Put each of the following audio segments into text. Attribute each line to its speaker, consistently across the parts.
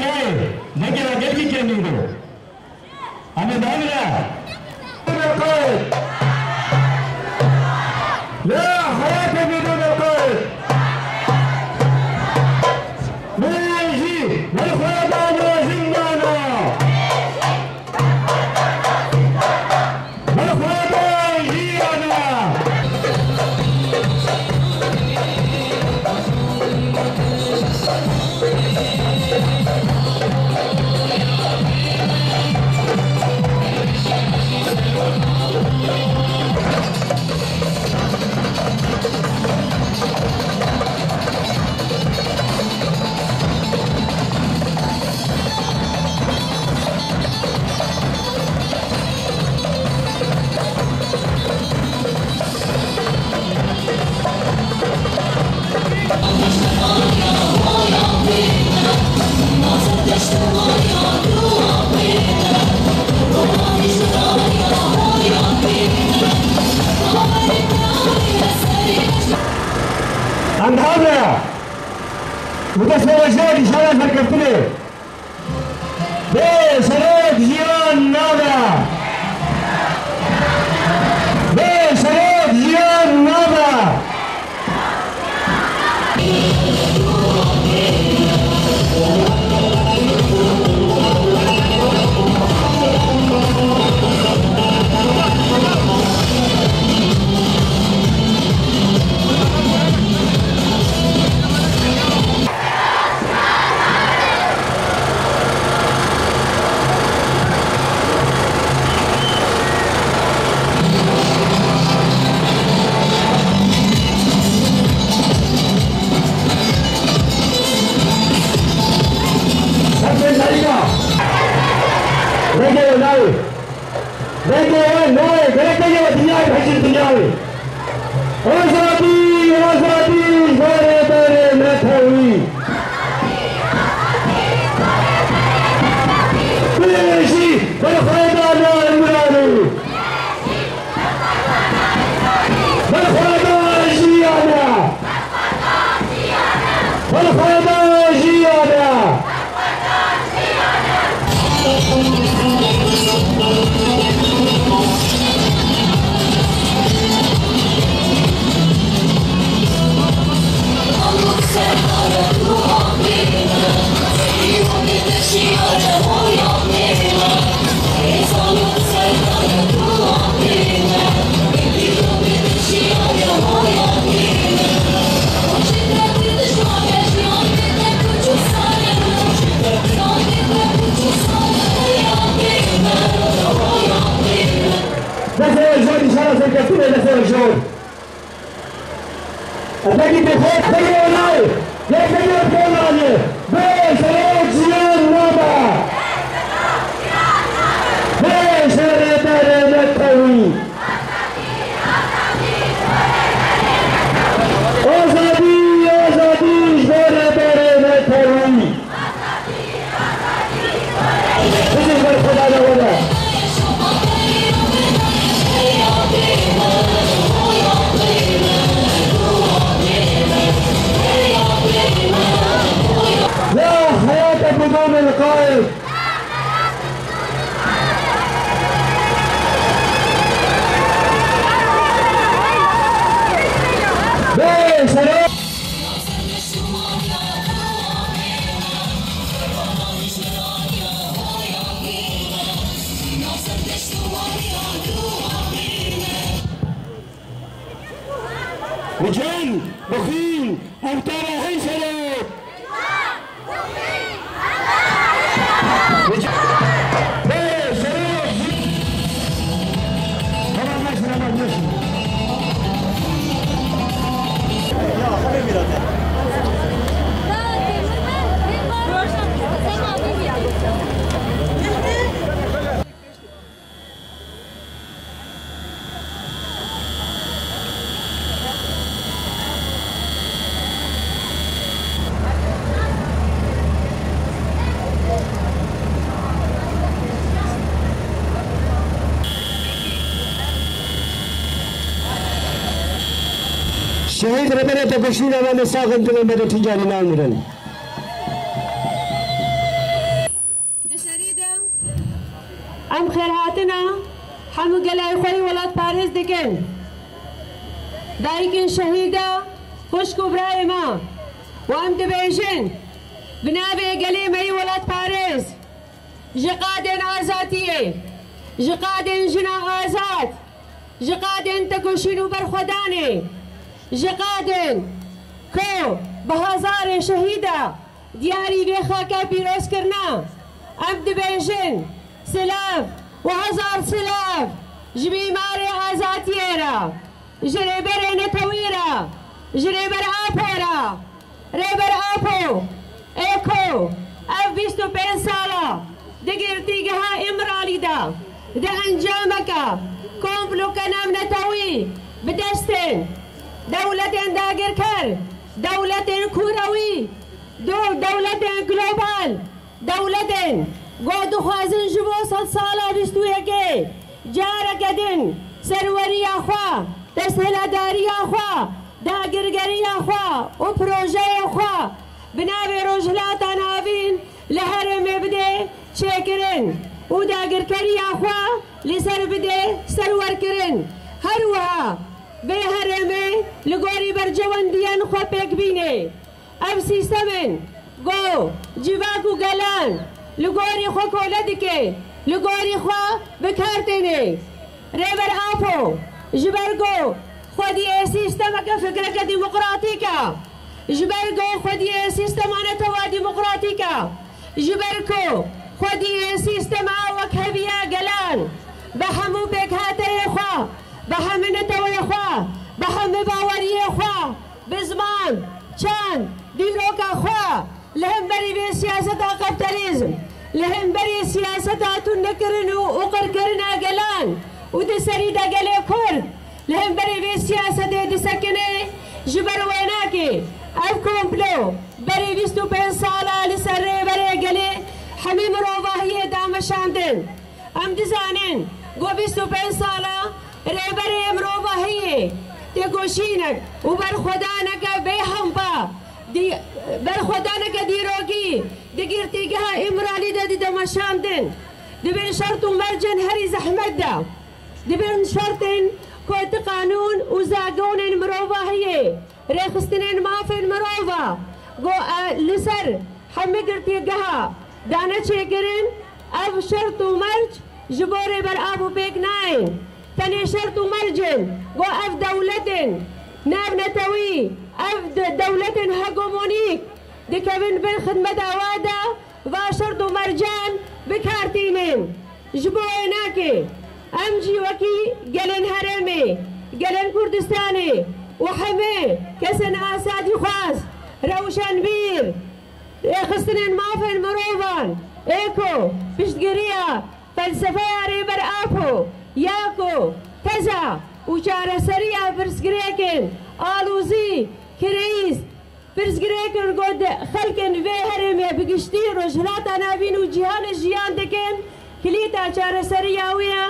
Speaker 1: Dai, lagi lagi kian itu. Anda dah bila? Berkait. Ya, hayat ini berkait. Malaysia, berkhidmat zindana. Berkhidmat zindana. Andavia, udah selesai di sana terkepile. Beserot Zion Nada. Beserot Zion Nada. رجال بخيل أبطال هيثم شهيد ربنا تبشينا ونساق انتظر مدى تجاري نامرا
Speaker 2: ام خيراتنا حمو قلاي خوي ولاد باريس دكن دايكن شهيدة خشكو برايما وام دبيجن بنابي قليمي ولاد باريس جقادن آزاتية جقادن جنا آزات جقادن تكوشينو برخداني جقادن كو بهزار شهيدة دياري بخاكا بيروس كرنا ام دبيجن سلاف وهزار سلاف جبي ماري آزاتيرا جريبر نتويرا جريبر آبورا ريبر آبو ايكو اف بيستو بين سالا دقيرتيقها امرالي دا انجامك كومبلو كنام نتوي بدستن دولة داقر كر دولة كروي دولة جلوبال دولة قودو خازن جبو صد سالا بيستو يكي جارك دن سروري اخوا تسهل داري اخوا داقرقري اخوا وبروجي اخوا بنابي رجلات نابين لهرم بدي شكرن وداقرقري اخوا لسر بدي سرور كرن هروها بهرمي لقوري برجوان ديان خوا بيك بيني اب سيستمن قو جيباكو قلان لقوري خوا كولدكي لقوري خوا بكارتيني ريبر آفو جبرقو خودي سيستمك فكرك ديمقراطيكا جبرقو خودي سيستم أنا توا ديمقراطيكا جبركو خودي سيستم وكهبيا قلان بحمو بك هاتي خوا بحم نتوي خوا بحم باوري خوا بزمان كان ديروكا خوا لهم بري بسياسة كابيتاليزم لهم بري سياسة تنكرن وقركرنا قلان ودسري دا قلي كرد لهم بري بسياسة دي سكني جبر ويناكي اف كومبلو بري بيستو بين صالة لسري بري قلي حميم روضا هي دام شاندن ام دزانين قو بيستو بين صالة ري بري مروضا هي تقوشينك وبرخدانك بيحنبا دي برخدانك ديروكي دقيرتيقها امرالي دي دام شاندن دي بين شرط ومرجن هري زحمدا دبن شرطن كوت قانون وزاقون مروفا هي ريخستنين ما في المروفا قو لسر حمقرتي قها دانا شكرن اف شرط ومرج جبوري بر ابو بيك ناين تاني شرط ومرجن قو اف دولتن ناب نتوي اف دولتن هاقومونيك دي كابن بن خدمة وادا وشرط ومرجان بكارتينين جبوري ناكي امجي وكي قلن هرمي قلن كردستاني وحمي كسن اسادي خاص روشن بير خستنين مافن مروفان ايكو بشتقريا فلسفة ريبر ابو ياكو كذا وشارة سريعة برسقريكن آلوزي كريس برسقريكن قد خلقن في هرمي بقشتي رجلات انابين وجهان الجيان دكن كليتا شارة سريعة ويا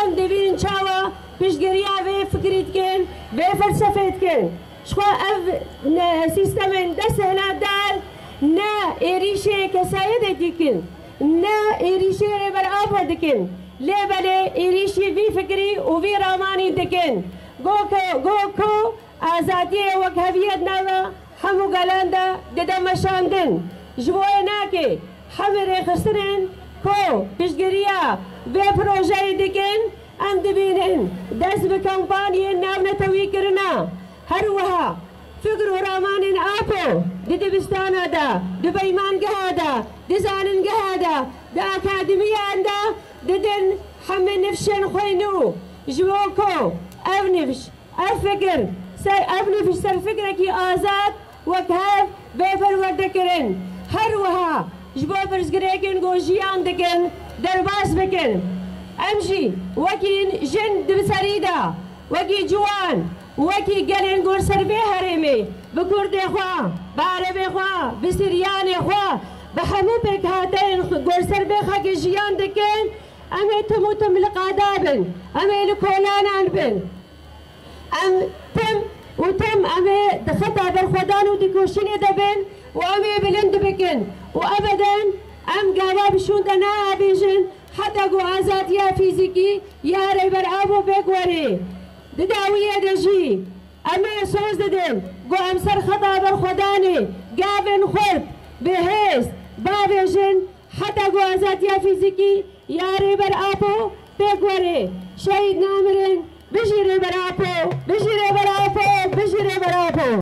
Speaker 2: ام دبين شاوا بشقريا في فكرتكن في فلسفتكن شخوا اف سيستمن دسهنا دال نا إيريشي كسايدة ديكن نا إيريشي ريبر آبا ديكن ليبالي إيريشي في فكري وفي راماني ديكن غوكو آزادية وكهبية ناوا حمو قلاندا ددام شاندن جبويناكي حمري خسرين كو بشقريا في بروجي ديكن ام دبينن دس بكامباني نام نتوي كرنا هروها فكرو رامان آبو دي دبستانا دا دبيمان قهادا دزانن قهادا دا أكاديمية عندا ددن حمل نفشن خوينو جوكو أو نفش أفكر أبنفش سر فكركي آزاد وكهف بيفر وردكرن هروها جبو برزقريكن قوجيان دكن درباس بكن امشي وكين جن دبسريدا وكي جوان وكي قلن قول سربي هرمي بكرد اخوا بعربي اخوا بسريان اخوا بحمو بك هاتين قول سربي خاكي جيان دكن امي تموتم لقادابن امي لكولانان بن ام تم وتم امي دخلتها بالخدان وديكوشيني دبن وامي بلند بكن وابدا ام قابا بشون دنا بيجن حتى جو آزاد يا فيزيكي يا ريبر أبو بيكوري دداوية دجي أما سوز ددن جو أمسر خطا بالخداني قابن خرب بهيس بابيجن حتى جو آزاد يا فيزيكي يا ريبر أبو بيكوري شهيد نامرين بشي ريبر أبو بشي ريبر أبو بشي ريبر أبو